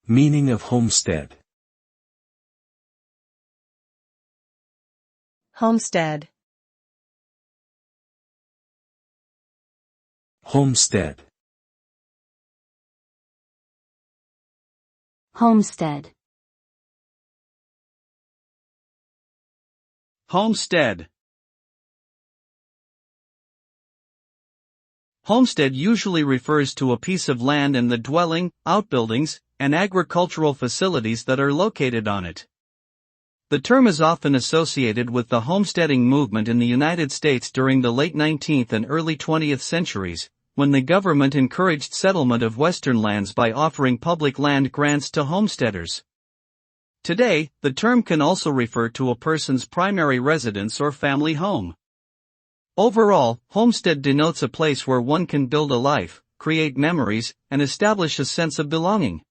Meaning of homestead. Homestead. Homestead. Homestead. Homestead. Homestead usually refers to a piece of land and the dwelling, outbuildings, and agricultural facilities that are located on it. The term is often associated with the homesteading movement in the United States during the late 19th and early 20th centuries, when the government encouraged settlement of western lands by offering public land grants to homesteaders. Today, the term can also refer to a person's primary residence or family home. Overall, homestead denotes a place where one can build a life, create memories, and establish a sense of belonging.